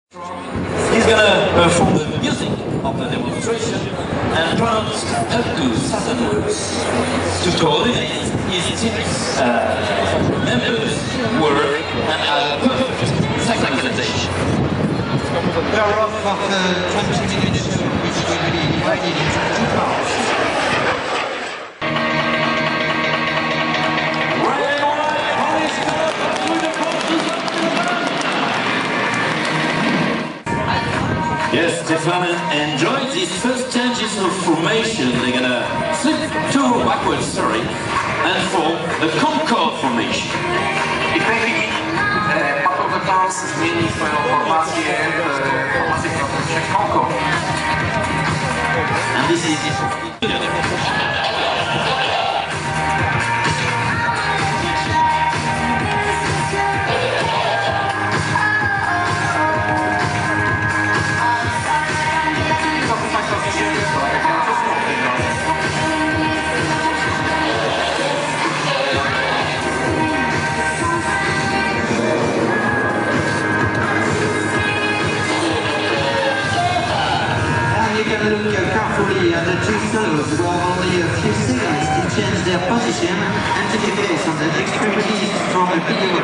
He's gonna perform the music of the demonstration and pronounce Sadków to coordinate his team's members' work and have perfect synchronization. We are off after 20 minutes, which will be divided into two parts. Yes, Stefan enjoyed these first changes of formation. They're gonna slip two backwards, and form the Concorde formation. I w tej chwili Patrouille de France zmieni swoją formację w Concorde. And this is Look carefully at the two fellows who have only a few seconds to change their position and to be based on the extremities from the video.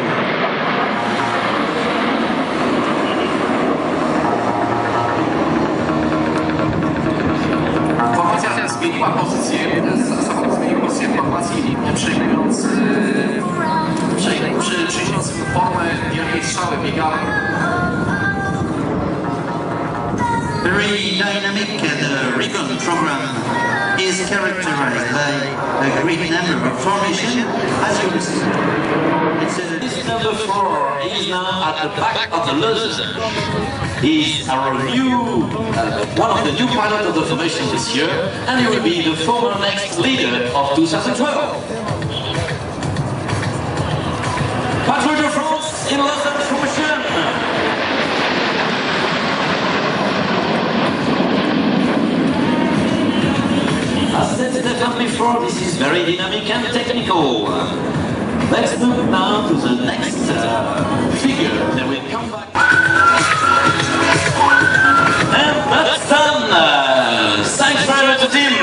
Formacja zmieniła pozycję, Sadków zmienił pozycję formacji, przyjmując formę wielkiej strzały bieganej. Very dynamic, the Radom program is characterized by a great number of formations, as you will see. this number 4 is now at the back of the loser. He's our new, one of the new pilots of the formation this year, and he will be the former next leader of 2012. Patrouille de France in Lausanne formation. As said Stefan before, this is very dynamic and technical. Let's move now to the next figure that will come back. And that's done! Thanks very much, team!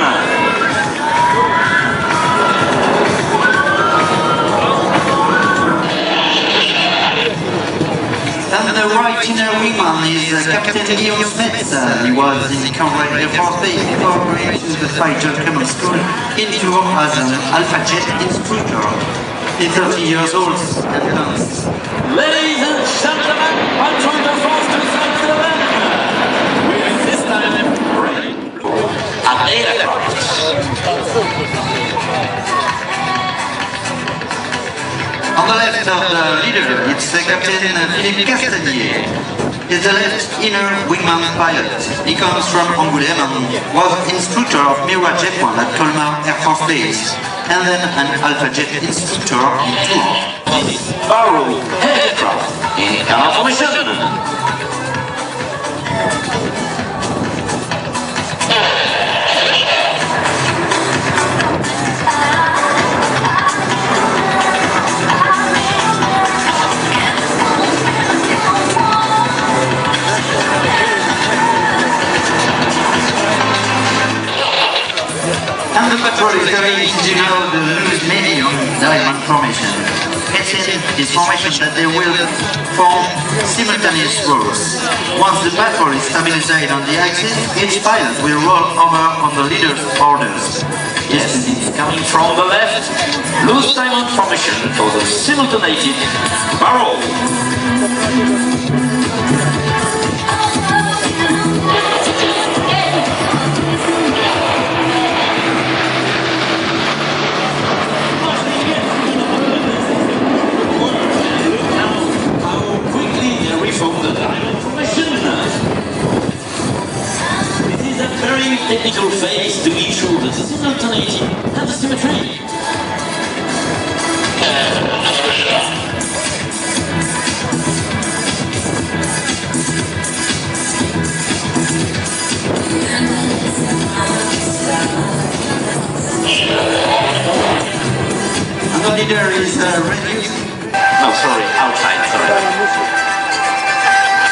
And the right inner wingman is Captain Guillaume Smith. He was in International Air Show Radom before going to the fighter command school in Tours as an Alpha Jet instructor. He's 30 years old and advanced. Ladies and gentlemen, Patrouille de France 2011! With this time, ready at 8 o'clock. On the left of the leader, it's Captain Philippe Castanier. He's the left inner wingman pilot. He comes from Angoulême and was instructor of Mirage F1 at Colmar Air Force Base, and then an Alpha Jet instructor in Tours. This is Barrow aircraft in canal formation. And the patrol is going to know the loose medium diamond formation. It's in this formation that they will form simultaneous rows. Once the patrol is stabilized on the axis, each pilot will roll over on the leader's orders. Yes, it's coming from the left. Loose diamond formation for the simultaneated barrel. Technical phase to ensure the simultaneity and the symmetry.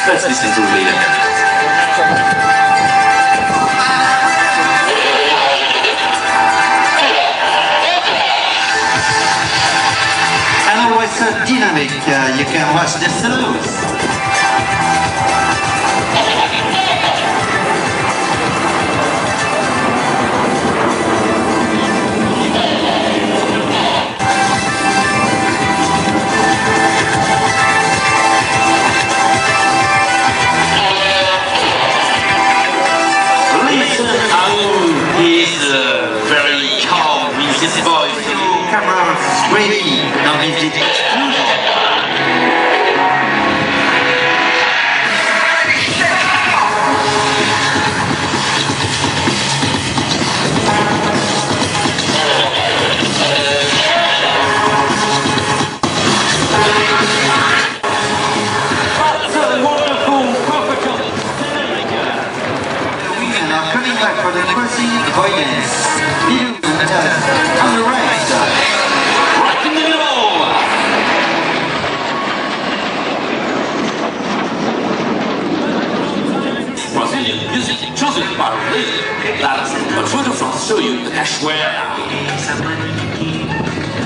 Let's listen to the leader. And always so dynamic, you can watch the solos. He's very calm with his voice. Cameras ready, now is the explosion. For the crossing avoidance, on the right side. Right in the middle! Brazilian music chosen by Radom. That's Patrouille de France show you the cachoeira.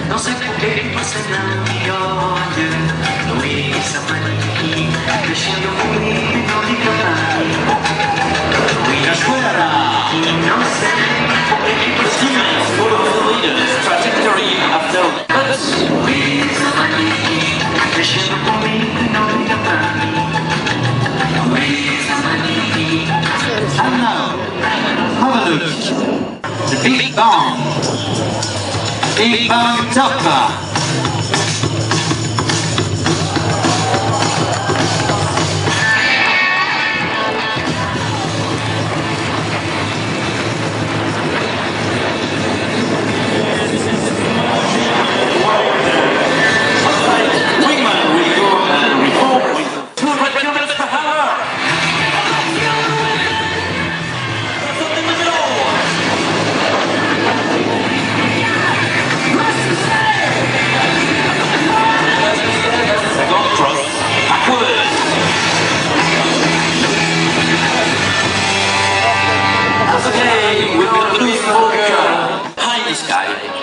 Não sei por que você não me olha. Luísa Mani, deixando comigo e não liga mais. Cachoeira! Não sei por que The você teammates follow the leader's trajectory after Luísa Mani, deixando comigo e não liga mais. Luísa Mani. And now, have a look. The Big Bang. Big Bang Topper.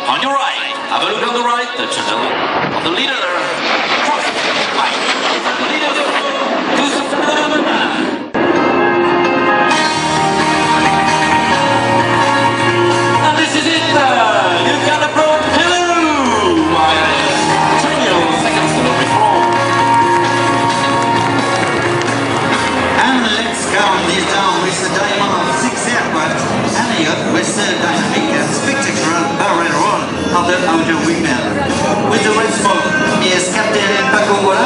On your right, have a look on the right, the channel of the leader. Cross, right, the leader, to the and this is it, you can approach, hello, my 20 seconds to the reform. And let's count this down with the diamond of 6 aircraft, and up with the dynamic and spectacular barrel roll of the outer wingman. With the red smoke is Captain Patrouille.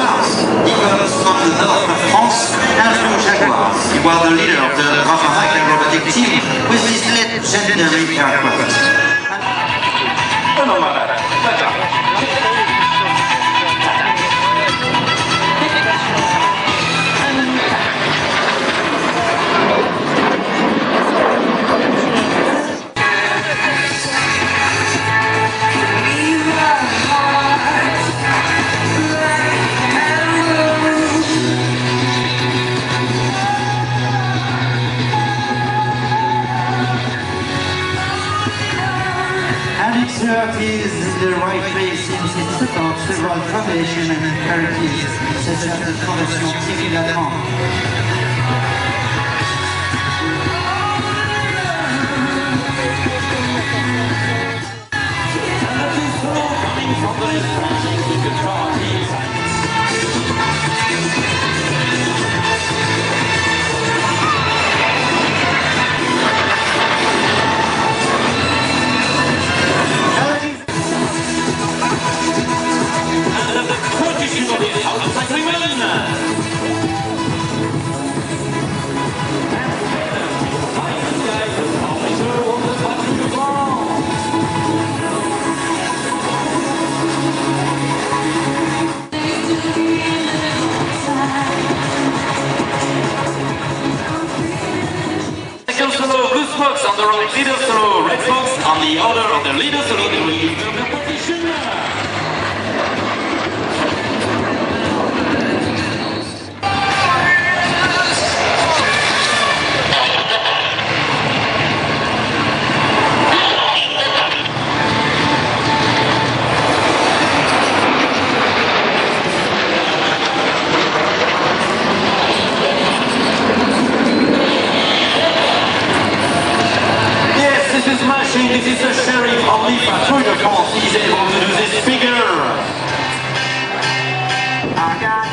He comes from the north of France and from Jaguar. He was the leader of the Raphael aerobatic team with his legendary aircraft. Is in the right place since it supports several foundations and imperatives, such as the Fondation Civile Allemande. Smokes on the right, leader solo, red smokes on the order of the leader solo, the competition. I got